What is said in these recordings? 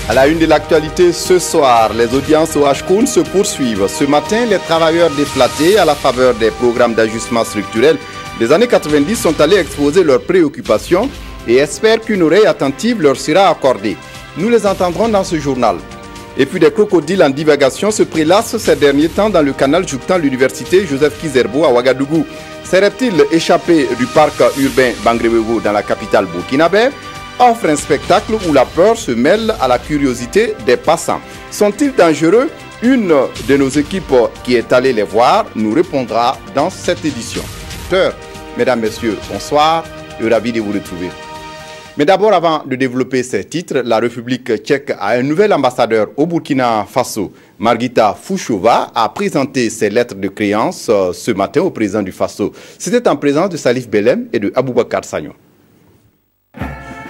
À la une de l'actualité ce soir, les audiences au HCOUN se poursuivent. Ce matin, les travailleurs déflatés à la faveur des programmes d'ajustement structurel des années 90 sont allés exposer leurs préoccupations et espèrent qu'une oreille attentive leur sera accordée. Nous les entendrons dans ce journal. Et puis des crocodiles en divagation se prélassent ces derniers temps dans le canal jouxtant l'université Joseph Kizerbo à Ouagadougou. Ces reptiles échappés du parc urbain Bangréwego dans la capitale burkinabé offrent un spectacle où la peur se mêle à la curiosité des passants. Sont-ils dangereux? Une de nos équipes qui est allée les voir nous répondra dans cette édition. Mesdames, Messieurs, bonsoir et ravi de vous retrouver. Mais d'abord, avant de développer ces titres, la République tchèque a un nouvel ambassadeur au Burkina Faso. Margita Fouchova a présenté ses lettres de créance ce matin au président du Faso. C'était en présence de Salif Belem et de Aboubakar Sagnon.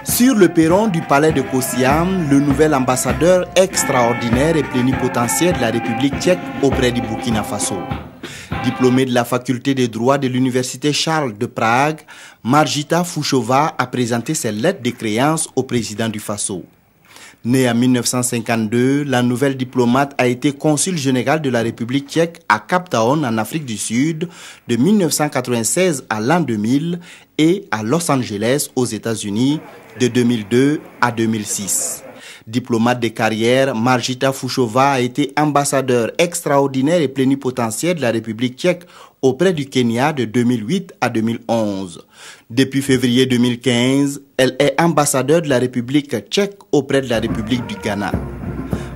Sur le perron du palais de Kosiam, le nouvel ambassadeur extraordinaire et plénipotentiaire de la République tchèque auprès du Burkina Faso. Diplômée de la faculté des droits de l'université Charles de Prague, Margita Fouchova a présenté ses lettres de créance au président du Faso. Née en 1952, la nouvelle diplomate a été consul général de la République tchèque à Cape Town en Afrique du Sud de 1996 à l'an 2000 et à Los Angeles aux États-Unis de 2002 à 2006. Diplomate de carrière, Margita Fouchova a été ambassadeur extraordinaire et plénipotentiaire de la République tchèque auprès du Kenya de 2008 à 2011. Depuis février 2015, elle est ambassadeur de la République tchèque auprès de la République du Ghana.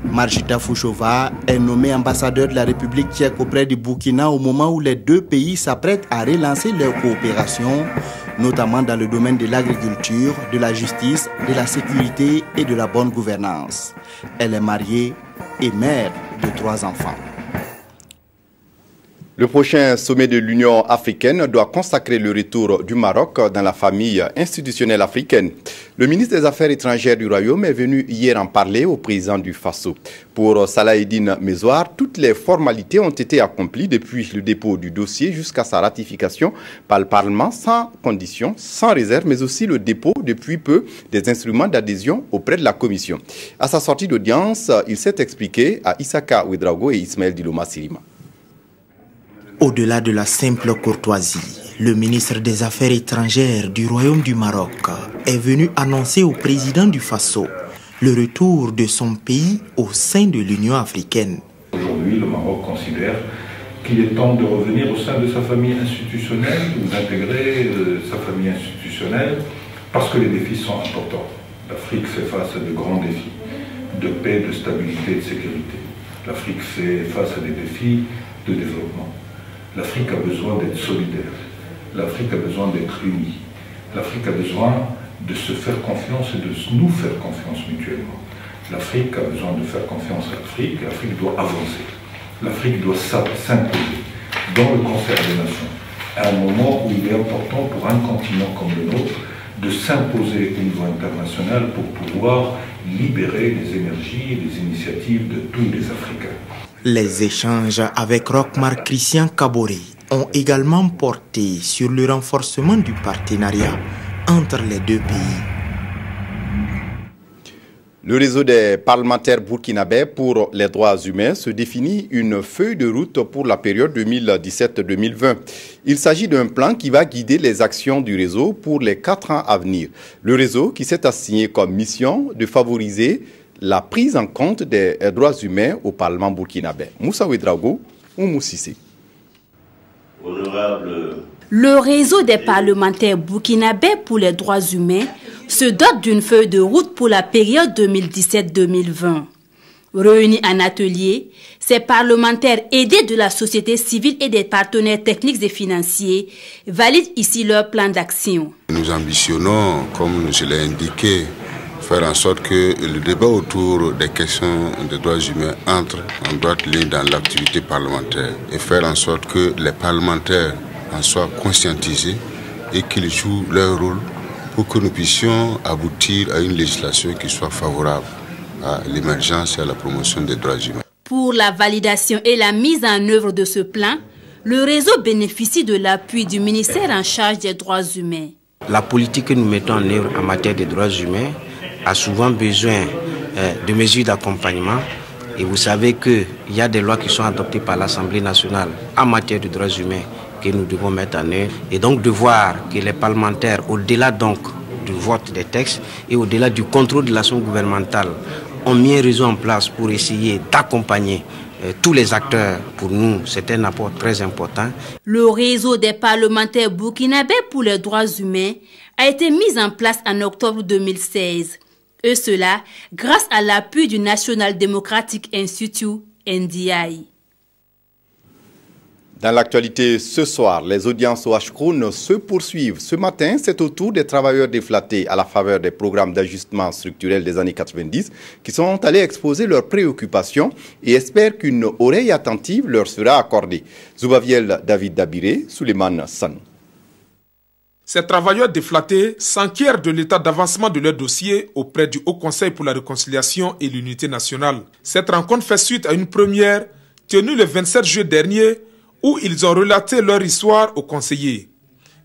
Margita Fouchova est nommée ambassadeur de la République tchèque auprès du Burkina au moment où les deux pays s'apprêtent à relancer leur coopération, notamment dans le domaine de l'agriculture, de la justice, de la sécurité et de la bonne gouvernance. Elle est mariée et mère de 3 enfants. Le prochain sommet de l'Union africaine doit consacrer le retour du Maroc dans la famille institutionnelle africaine. Le ministre des Affaires étrangères du Royaume est venu hier en parler au président du Faso. Pour Salahedine Mezouar, toutes les formalités ont été accomplies depuis le dépôt du dossier jusqu'à sa ratification par le Parlement sans condition, sans réserve, mais aussi le dépôt depuis peu des instruments d'adhésion auprès de la Commission. À sa sortie d'audience, il s'est expliqué à Issaka Ouedraogo et Ismaël Diloma Sirima. Au-delà de la simple courtoisie, le ministre des Affaires étrangères du Royaume du Maroc est venu annoncer au président du Faso le retour de son pays au sein de l'Union africaine. Aujourd'hui, le Maroc considère qu'il est temps de revenir au sein de sa famille institutionnelle, d'intégrer sa famille institutionnelle, parce que les défis sont importants. L'Afrique fait face à de grands défis de paix, de stabilité, de sécurité. L'Afrique fait face à des défis de développement. L'Afrique a besoin d'être solidaire, l'Afrique a besoin d'être unie, l'Afrique a besoin de se faire confiance et de nous faire confiance mutuellement. L'Afrique a besoin de faire confiance à l'Afrique, l'Afrique doit avancer, l'Afrique doit s'imposer dans le concert des nations, à un moment où il est important pour un continent comme le nôtre de s'imposer au niveau international pour pouvoir libérer les énergies et les initiatives de tous les Africains. Les échanges avec Rochmar Christian Kaboré ont également porté sur le renforcement du partenariat entre les deux pays. Le réseau des parlementaires burkinabés pour les droits humains se définit une feuille de route pour la période 2017-2020. Il s'agit d'un plan qui va guider les actions du réseau pour les 4 ans à venir. Le réseau qui s'est assigné comme mission de favoriser la prise en compte des droits humains au Parlement burkinabé. Moussa Ouedraogo ou Moussissé. Le réseau des parlementaires burkinabés pour les droits humains se dote d'une feuille de route pour la période 2017-2020. Réunis en atelier, ces parlementaires aidés de la société civile et des partenaires techniques et financiers valident ici leur plan d'action. Nous ambitionnons, comme je l'ai indiqué, faire en sorte que le débat autour des questions des droits humains entre en droite ligne dans l'activité parlementaire et faire en sorte que les parlementaires en soient conscientisés et qu'ils jouent leur rôle pour que nous puissions aboutir à une législation qui soit favorable à l'émergence et à la promotion des droits humains. Pour la validation et la mise en œuvre de ce plan, le réseau bénéficie de l'appui du ministère en charge des droits humains. La politique que nous mettons en œuvre en matière de droits humains a souvent besoin de mesures d'accompagnement. Et vous savez qu'il y a des lois qui sont adoptées par l'Assemblée nationale en matière de droits humains que nous devons mettre en œuvre. Et donc de voir que les parlementaires, au-delà donc du vote des textes et au-delà du contrôle de l'action gouvernementale, ont mis un réseau en place pour essayer d'accompagner tous les acteurs. Pour nous, c'est un apport très important. Le réseau des parlementaires burkinabés pour les droits humains a été mis en place en octobre 2016. Et cela grâce à l'appui du National Democratic Institute, NDI. Dans l'actualité ce soir, les audiences au Ashkroun se poursuivent. Ce matin, c'est au tour des travailleurs déflattés à la faveur des programmes d'ajustement structurel des années 90 qui sont allés exposer leurs préoccupations et espèrent qu'une oreille attentive leur sera accordée. Zoubaviel David Dabiré, Souleymane San. Ces travailleurs déflattés s'enquièrent de l'état d'avancement de leur dossier auprès du Haut Conseil pour la réconciliation et l'unité nationale. Cette rencontre fait suite à une première tenue le 27 juillet dernier où ils ont relaté leur histoire aux conseillers.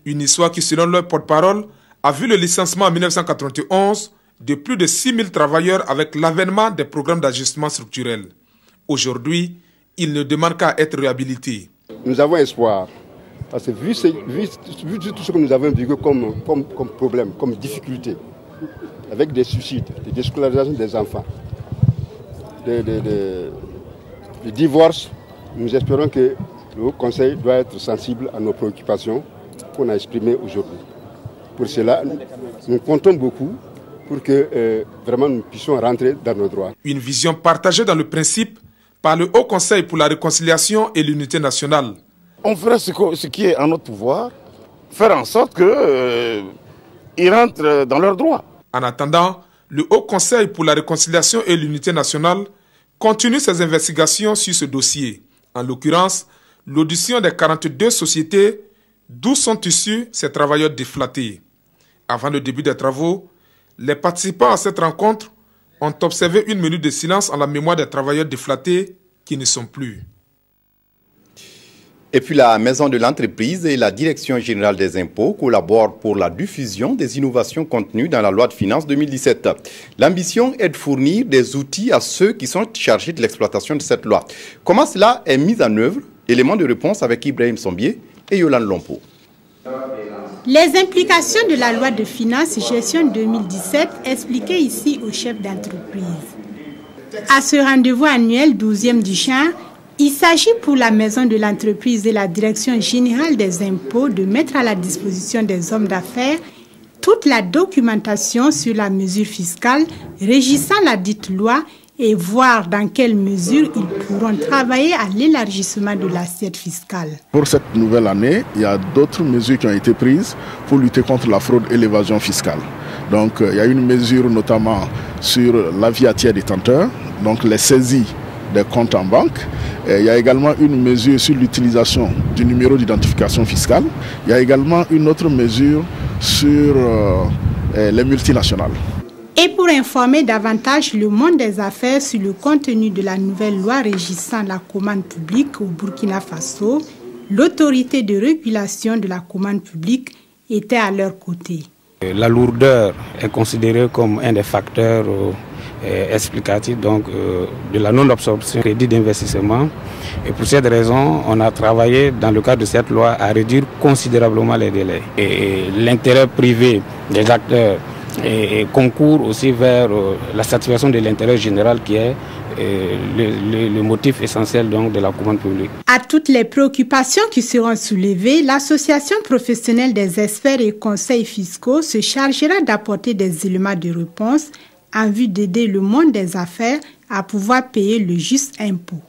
Une histoire qui, selon leur porte-parole, a vu le licenciement en 1991 de plus de 6 000 travailleurs avec l'avènement des programmes d'ajustement structurel. Aujourd'hui, ils ne demandent qu'à être réhabilités. Nous avons espoir, parce que vu tout ce que nous avons vécu comme problème, comme difficulté, avec des suicides, des déscolarisations des enfants, des divorces, nous espérons que le Haut Conseil doit être sensible à nos préoccupations qu'on a exprimées aujourd'hui. Pour cela, nous comptons beaucoup pour que vraiment nous puissions rentrer dans nos droits. Une vision partagée dans le principe par le Haut Conseil pour la réconciliation et l'unité nationale. On fera ce qui est en notre pouvoir, faire en sorte qu'ils rentrent dans leurs droits. En attendant, le Haut Conseil pour la réconciliation et l'unité nationale continue ses investigations sur ce dossier. En l'occurrence, l'audition des 42 sociétés d'où sont issus ces travailleurs déflattés. Avant le début des travaux, les participants à cette rencontre ont observé une minute de silence en la mémoire des travailleurs déflattés qui ne sont plus. Et puis la Maison de l'entreprise et la Direction générale des impôts collaborent pour la diffusion des innovations contenues dans la loi de finances 2017. L'ambition est de fournir des outils à ceux qui sont chargés de l'exploitation de cette loi. Comment cela est mis en œuvre? Élément de réponse avec Ibrahim Sombier et Yolande Lompo. Les implications de la loi de finances gestion 2017 expliquées ici au chef d'entreprise. À ce rendez-vous annuel 12e du genre, il s'agit pour la Maison de l'entreprise et la Direction générale des impôts de mettre à la disposition des hommes d'affaires toute la documentation sur la mesure fiscale régissant la dite loi et voir dans quelle mesure ils pourront travailler à l'élargissement de l'assiette fiscale. Pour cette nouvelle année, il y a d'autres mesures qui ont été prises pour lutter contre la fraude et l'évasion fiscale. Donc il y a une mesure notamment sur l'avis à tiers détenteur, donc les saisies des comptes en banque. Il y a également une mesure sur l'utilisation du numéro d'identification fiscale. Il y a également une autre mesure sur les multinationales. Et pour informer davantage le monde des affaires sur le contenu de la nouvelle loi régissant la commande publique au Burkina Faso, l'autorité de régulation de la commande publique était à leur côté. La lourdeur est considérée comme un des facteurs explicatifs de la non-absorption du crédit d'investissement. Et pour cette raison, on a travaillé dans le cadre de cette loi à réduire considérablement les délais. Et l'intérêt privé des acteurs concourt aussi vers la satisfaction de l'intérêt général qui est le motif essentiel donc, de la commande publique. À toutes les préoccupations qui seront soulevées, l'Association professionnelle des experts et conseils fiscaux se chargera d'apporter des éléments de réponse en vue d'aider le monde des affaires à pouvoir payer le juste impôt.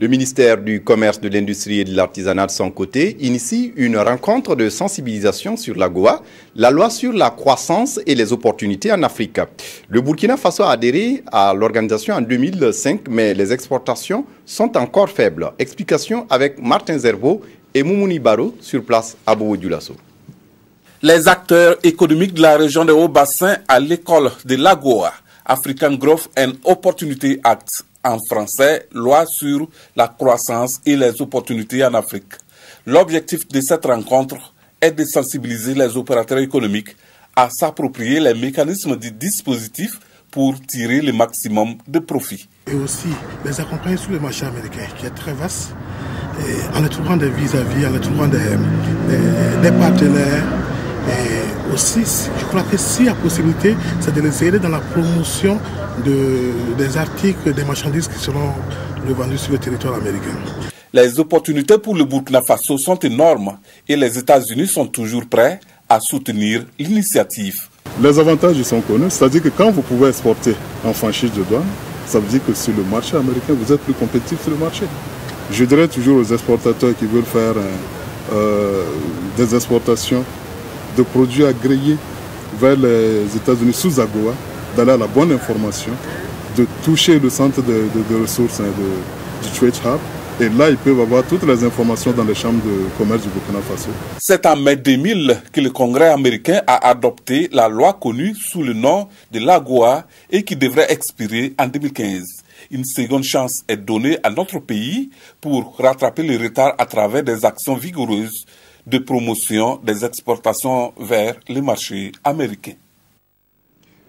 Le ministère du Commerce, de l'Industrie et de l'Artisanat, de son côté, initie une rencontre de sensibilisation sur l'AGOA, la loi sur la croissance et les opportunités en Afrique. Le Burkina Faso a adhéré à l'organisation en 2005, mais les exportations sont encore faibles. Explication avec Martin Zerbo et Moumouni Baro sur place à Bobo-Dioulasso. Les acteurs économiques de la région des Hauts-Bassins à l'école de l'AGOA, African Growth and Opportunity Act, en français, loi sur la croissance et les opportunités en Afrique. L'objectif de cette rencontre est de sensibiliser les opérateurs économiques à s'approprier les mécanismes du dispositif pour tirer le maximum de profit. Et aussi les accompagner sur le marché américain qui est très vaste, et en les trouvant des vis-à-vis, en les trouvant des partenaires. Et aussi, je crois que s'il y a possibilité, c'est de les aider dans la promotion des articles, des marchandises qui seront revendus sur le territoire américain. Les opportunités pour le Burkina Faso sont énormes et les États-Unis sont toujours prêts à soutenir l'initiative. Les avantages sont connus, c'est-à-dire que quand vous pouvez exporter en franchise de douane, ça veut dire que sur le marché américain, vous êtes plus compétitif sur le marché. Je dirais toujours aux exportateurs qui veulent faire des exportations de produits agréés vers les États-Unis sous AGOA, d'aller à la bonne information, de toucher le centre de ressources du Trade Hub. Et là, ils peuvent avoir toutes les informations dans les chambres de commerce du Burkina Faso. C'est en mai 2000 que le Congrès américain a adopté la loi connue sous le nom de l'AGOA et qui devrait expirer en 2015. Une seconde chance est donnée à notre pays pour rattraper le retard à travers des actions vigoureuses de promotion des exportations vers les marchés américains.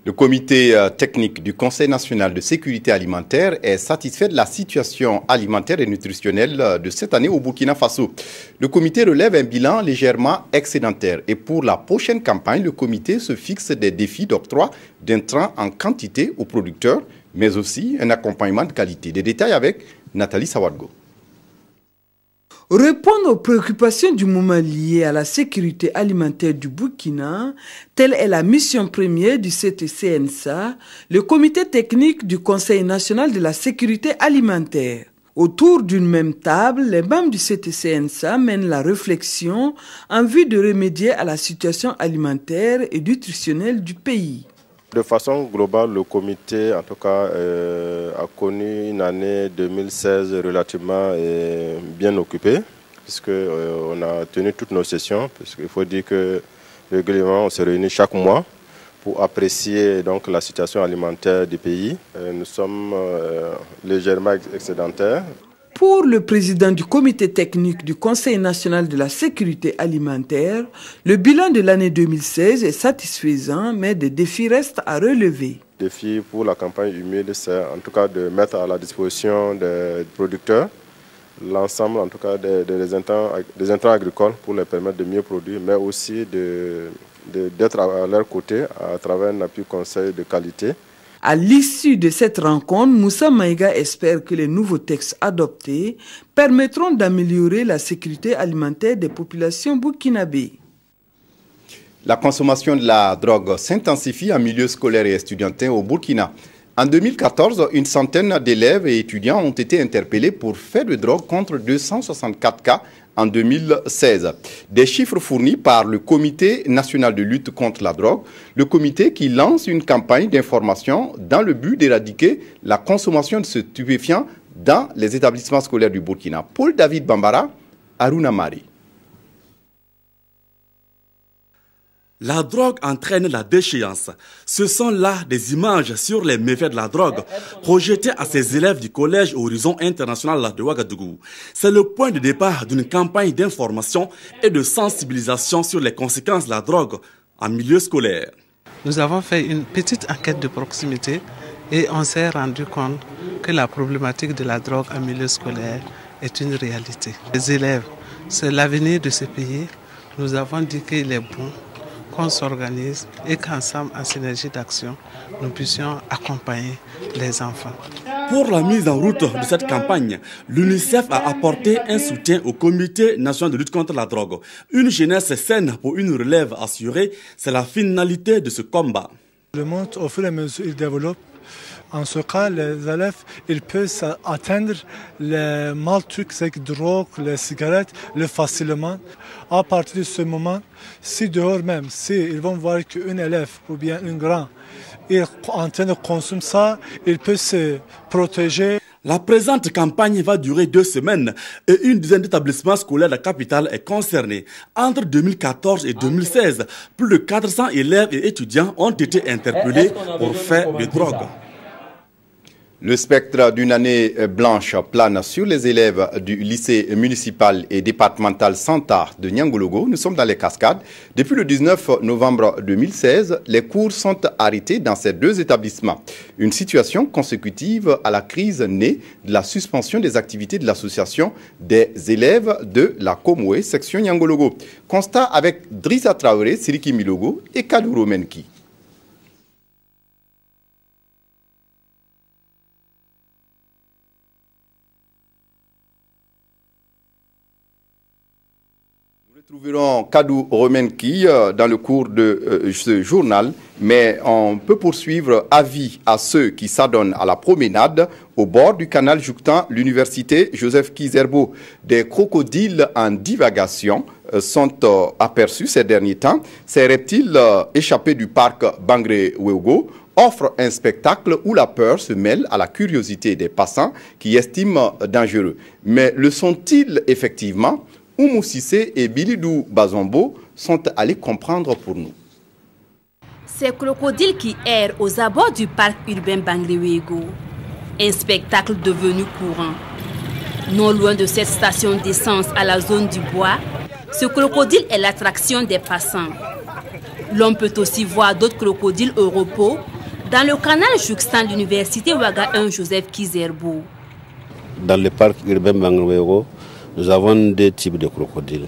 Le comité technique du Conseil national de sécurité alimentaire est satisfait de la situation alimentaire et nutritionnelle de cette année au Burkina Faso. Le comité relève un bilan légèrement excédentaire et pour la prochaine campagne, le comité se fixe des défis d'octroi d'intrants en quantité aux producteurs, mais aussi un accompagnement de qualité. Des détails avec Nathalie Sawadgo. Répondre aux préoccupations du moment liées à la sécurité alimentaire du Burkina, telle est la mission première du CTCNSA, le comité technique du Conseil national de la sécurité alimentaire. Autour d'une même table, les membres du CTCNSA mènent la réflexion en vue de remédier à la situation alimentaire et nutritionnelle du pays. De façon globale, le comité, en tout cas, a connu une année 2016 relativement bien occupée, puisqu'on a tenu toutes nos sessions, puisqu'il faut dire que régulièrement, on se réunit chaque mois pour apprécier donc, la situation alimentaire du pays. Nous sommes légèrement excédentaires. Pour le président du comité technique du Conseil national de la sécurité alimentaire, le bilan de l'année 2016 est satisfaisant, mais des défis restent à relever. Le défi pour la campagne humide, c'est en tout cas de mettre à la disposition des producteurs l'ensemble en tout cas des intrants agricoles pour les permettre de mieux produire, mais aussi d'être à leur côté à travers un appui conseil de qualité. À l'issue de cette rencontre, Moussa Maïga espère que les nouveaux textes adoptés permettront d'améliorer la sécurité alimentaire des populations burkinabées. La consommation de la drogue s'intensifie en milieu scolaire et estudiantin au Burkina. En 2014, une centaine d'élèves et étudiants ont été interpellés pour faits de drogue contre 264 cas en 2016. Des chiffres fournis par le Comité national de lutte contre la drogue, le comité qui lance une campagne d'information dans le but d'éradiquer la consommation de stupéfiants dans les établissements scolaires du Burkina. Paul David Bambara, Aruna Mari. La drogue entraîne la déchéance. Ce sont là des images sur les méfaits de la drogue projetées à ces élèves du collège Horizon International de Ouagadougou. C'est le point de départ d'une campagne d'information et de sensibilisation sur les conséquences de la drogue en milieu scolaire. Nous avons fait une petite enquête de proximité et on s'est rendu compte que la problématique de la drogue en milieu scolaire est une réalité. Les élèves, c'est l'avenir de ce pays. Nous avons dit qu'il est bon qu'on s'organise et qu'ensemble, en synergie d'action, nous puissions accompagner les enfants. Pour la mise en route de cette campagne, l'UNICEF a apporté un soutien au Comité national de lutte contre la drogue. Une jeunesse saine pour une relève assurée, c'est la finalité de ce combat. Le monde, au fur et à mesure, il développe. En ce cas, les élèves ils peuvent atteindre les mal toxiques, drogues, les cigarettes, facilement. À partir de ce moment, si dehors même, ils vont voir qu'un élève ou bien un grand est en train de consommer ça, il peut se protéger. La présente campagne va durer 2 semaines et une dizaine d'établissements scolaires de la capitale est concernée. Entre 2014 et 2016, plus de 400 élèves et étudiants ont été interpellés pour faits de drogue. Le spectre d'une année blanche plane sur les élèves du lycée municipal et départemental Santa de Niangologo. Nous sommes dans les Cascades. Depuis le 19 novembre 2016, les cours sont arrêtés dans ces deux établissements. Une situation consécutive à la crise née de la suspension des activités de l'association des élèves de la Komoué, section Niangologo. Constat avec Drissa Traoré, Siriki Milogo et Kadouro Menki. Nous trouverons Kadou Romenki dans le cours de ce journal, mais on peut poursuivre avis à ceux qui s'adonnent à la promenade au bord du canal jouxtant l'université Joseph Kizerbo. Des crocodiles en divagation sont aperçus ces derniers temps. Ces reptiles échappés du parc Bangré-Ouégo offrent un spectacle où la peur se mêle à la curiosité des passants qui estiment dangereux. Mais le sont-ils effectivement? Oumou Sissé et Bilidou Bazombo sont allés comprendre pour nous. Ces crocodiles qui errent aux abords du parc urbain Bangré-Ouégo. Un spectacle devenu courant. Non loin de cette station d'essence à la zone du bois, ce crocodile est l'attraction des passants. L'on peut aussi voir d'autres crocodiles au repos dans le canal jouxtant l'université Ouaga 1 Joseph Kizerbo. Dans le parc urbain Bangré-Ouégo, nous avons deux types de crocodiles.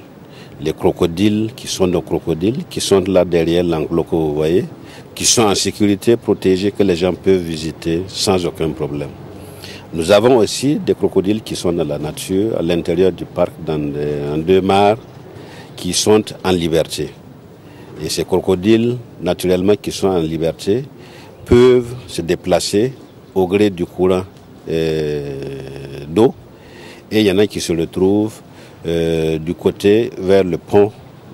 Les crocodiles qui sont nos crocodiles, qui sont là derrière l'enclos que vous voyez, qui sont en sécurité, protégés, que les gens peuvent visiter sans aucun problème. Nous avons aussi des crocodiles qui sont dans la nature, à l'intérieur du parc, en deux mares, qui sont en liberté. Et ces crocodiles, naturellement, qui sont en liberté, peuvent se déplacer au gré du courant d'eau. Et il y en a qui se retrouvent du côté vers le pont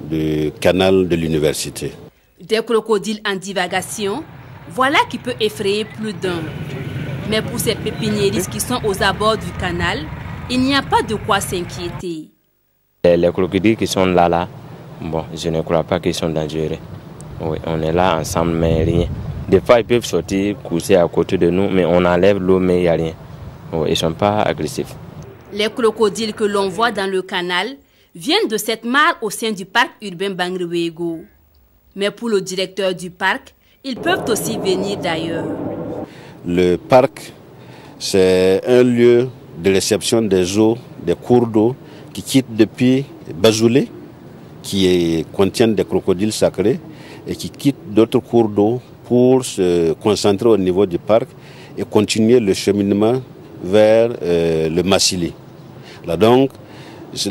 du canal de l'université. Des crocodiles en divagation, voilà qui peut effrayer plus d'un. Mais pour ces pépiniéristes qui sont aux abords du canal, il n'y a pas de quoi s'inquiéter. Les crocodiles qui sont là, bon, je ne crois pas qu'ils sont dangereux. Oui, on est là ensemble, mais rien. Des fois, ils peuvent sortir, coucher à côté de nous, mais on enlève l'eau, mais il n'y a rien. Oui, ils ne sont pas agressifs. Les crocodiles que l'on voit dans le canal viennent de cette mare au sein du parc urbain Bangré-Ouégo. Mais pour le directeur du parc, ils peuvent aussi venir d'ailleurs. Le parc, c'est un lieu de réception des eaux, des cours d'eau qui quittent depuis Bazoulé, qui contiennent des crocodiles sacrés, et qui quittent d'autres cours d'eau pour se concentrer au niveau du parc et continuer le cheminement vers le Massili. Là donc,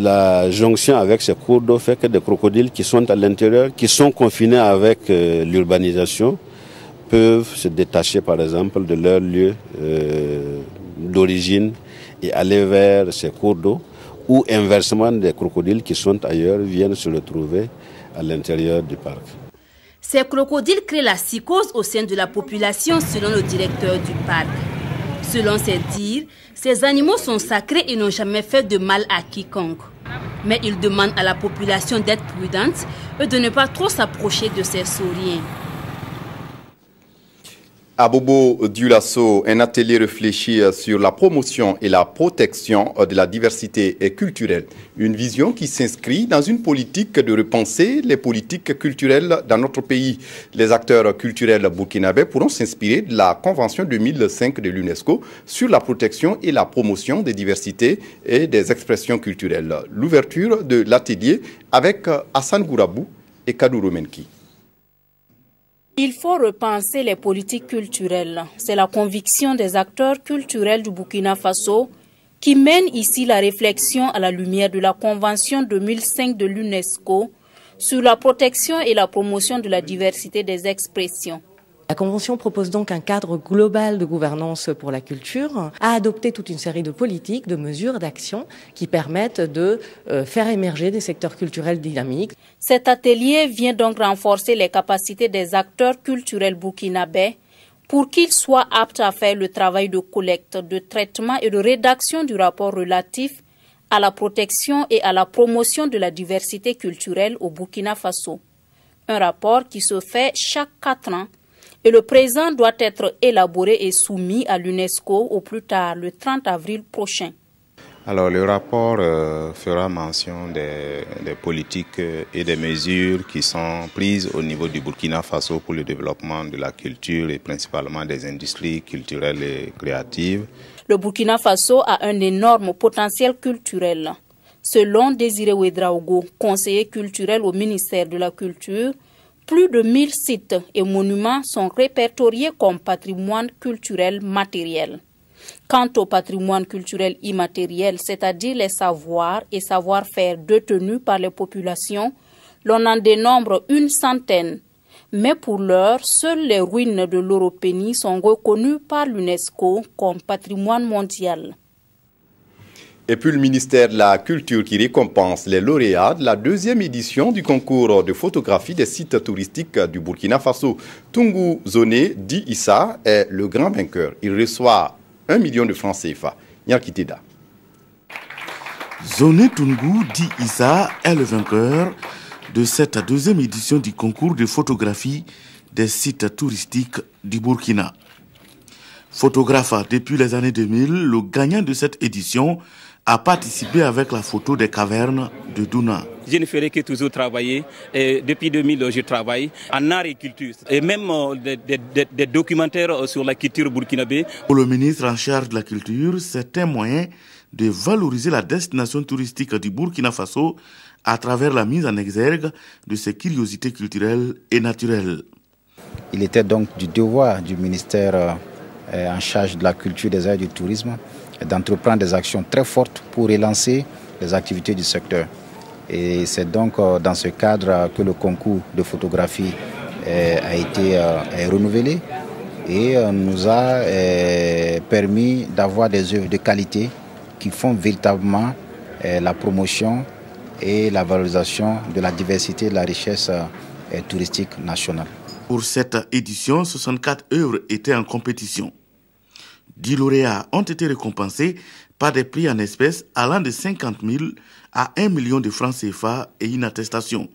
la jonction avec ces cours d'eau fait que des crocodiles qui sont à l'intérieur, qui sont confinés avec l'urbanisation, peuvent se détacher par exemple de leur lieu d'origine et aller vers ces cours d'eau, ou inversement des crocodiles qui sont ailleurs viennent se retrouver à l'intérieur du parc. Ces crocodiles créent la psychose au sein de la population selon le directeur du parc. Selon ses dires, ces animaux sont sacrés et n'ont jamais fait de mal à quiconque. Mais il demande à la population d'être prudente et de ne pas trop s'approcher de ces sauriens. À Bobo Dioulasso, un atelier réfléchi sur la promotion et la protection de la diversité culturelle. Une vision qui s'inscrit dans une politique de repenser les politiques culturelles dans notre pays. Les acteurs culturels burkinabés pourront s'inspirer de la Convention 2005 de l'UNESCO sur la protection et la promotion des diversités et des expressions culturelles. L'ouverture de l'atelier avec Hassan Gourabou et Kadou Romenki. Il faut repenser les politiques culturelles. C'est la conviction des acteurs culturels du Burkina Faso qui mène ici la réflexion à la lumière de la Convention 2005 de l'UNESCO sur la protection et la promotion de la diversité des expressions. La Convention propose donc un cadre global de gouvernance pour la culture, à adopter toute une série de politiques, de mesures, d'actions qui permettent de faire émerger des secteurs culturels dynamiques. Cet atelier vient donc renforcer les capacités des acteurs culturels burkinabés pour qu'ils soient aptes à faire le travail de collecte, de traitement et de rédaction du rapport relatif à la protection et à la promotion de la diversité culturelle au Burkina Faso. Un rapport qui se fait chaque 4 ans et le présent doit être élaboré et soumis à l'UNESCO au plus tard le 30 avril prochain. Alors le rapport fera mention des politiques et des mesures qui sont prises au niveau du Burkina Faso pour le développement de la culture et principalement des industries culturelles et créatives. Le Burkina Faso a un énorme potentiel culturel. Selon Désiré Ouedraogo, conseiller culturel au ministère de la Culture, plus de 1000 sites et monuments sont répertoriés comme patrimoine culturel matériel. Quant au patrimoine culturel immatériel, c'est-à-dire les savoirs et savoir-faire détenus par les populations, l'on en dénombre une centaine. Mais pour l'heure, seules les ruines de l'Oropénie sont reconnues par l'UNESCO comme patrimoine mondial. Et puis le ministère de la Culture qui récompense les lauréats de la 2e édition du concours de photographie des sites touristiques du Burkina Faso. Tungu Zoné Di Issa est le grand vainqueur. Il reçoit 1 million de francs CFA. Nyarkiteda. Zoné Tungu Di Issa est le vainqueur de cette 2e édition du concours de photographie des sites touristiques du Burkina. Photographe depuis les années 2000, le gagnant de cette édition a participé avec la photo des cavernes de Douna. Je ne ferai que toujours travailler. Et depuis 2000, je travaille en art et culture. Et même des documentaires sur la culture burkinabé. Pour le ministre en charge de la culture, c'est un moyen de valoriser la destination touristique du Burkina Faso à travers la mise en exergue de ses curiosités culturelles et naturelles. Il était donc du devoir du ministère en charge de la culture, des arts et du tourisme d'entreprendre des actions très fortes pour relancer les activités du secteur. Et c'est donc dans ce cadre que le concours de photographie a été renouvelé et nous a permis d'avoir des œuvres de qualité qui font véritablement la promotion et la valorisation de la diversité et de la richesse touristique nationale. Pour cette édition, 64 œuvres étaient en compétition. 10 lauréats ont été récompensés par des prix en espèces allant de 50 000 à 1 million de francs CFA et une attestation.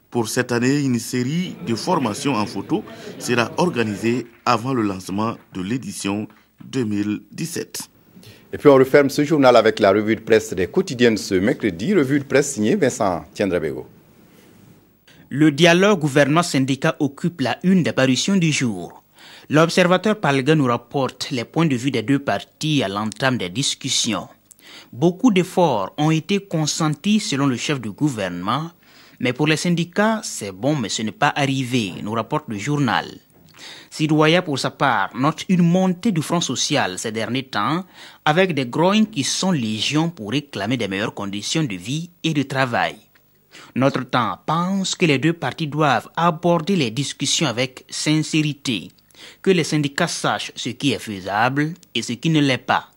Pour cette année, une série de formations en photo sera organisée avant le lancement de l'édition 2017. Et puis on referme ce journal avec la revue de presse des quotidiennes ce mercredi, revue de presse signée Vincent Tiendrabego. Le dialogue gouvernement-syndicat occupe la une des parutions du jour. L'observateur Palga nous rapporte les points de vue des deux parties à l'entame des discussions. Beaucoup d'efforts ont été consentis selon le chef du gouvernement, mais pour les syndicats, c'est bon mais ce n'est pas arrivé, nous rapporte le journal. Sidouaya, pour sa part, note une montée du front social ces derniers temps, avec des groins qui sont légion pour réclamer des meilleures conditions de vie et de travail. Notre temps pense que les deux parties doivent aborder les discussions avec sincérité, que les syndicats sachent ce qui est faisable et ce qui ne l'est pas.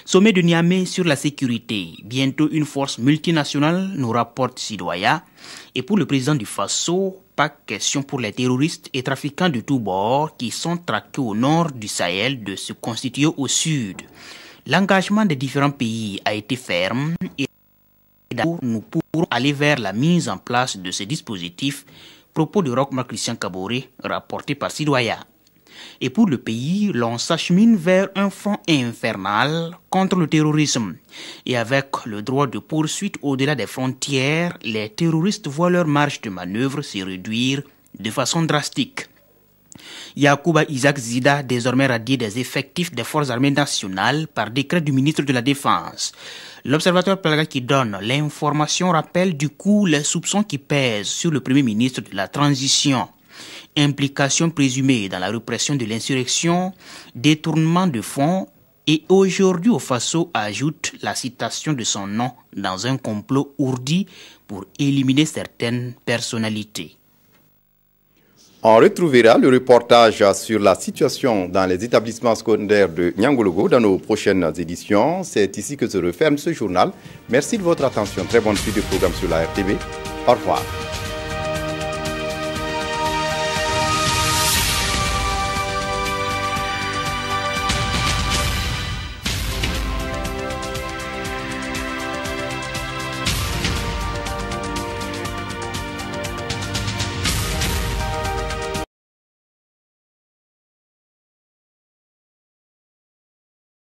Sommet de Niamey sur la sécurité, bientôt une force multinationale, nous rapporte Sidouaya, et pour le président du Faso, pas question pour les terroristes et trafiquants de tous bords qui sont traqués au nord du Sahel de se constituer au sud. L'engagement des différents pays a été ferme et nous pourrons aller vers la mise en place de ces dispositifs. Propos de Roch-Marc Christian Kaboré, rapporté par Sidouaya. Et pour le pays, l'on s'achemine vers un front infernal contre le terrorisme. Et avec le droit de poursuite au-delà des frontières, les terroristes voient leur marge de manœuvre se réduire de façon drastique. Yacouba Isaac Zida, désormais radié des effectifs des forces armées nationales par décret du ministre de la Défense. L'observateur Pelga qui donne l'information rappelle du coup les soupçons qui pèsent sur le premier ministre de la transition. Implication présumée dans la répression de l'insurrection, détournement de fonds et aujourd'hui au Faso ajoute la citation de son nom dans un complot ourdi pour éliminer certaines personnalités. On retrouvera le reportage sur la situation dans les établissements secondaires de Niangologo dans nos prochaines éditions. C'est ici que se referme ce journal. Merci de votre attention. Très bonne suite de programme sur la RTB. Au revoir.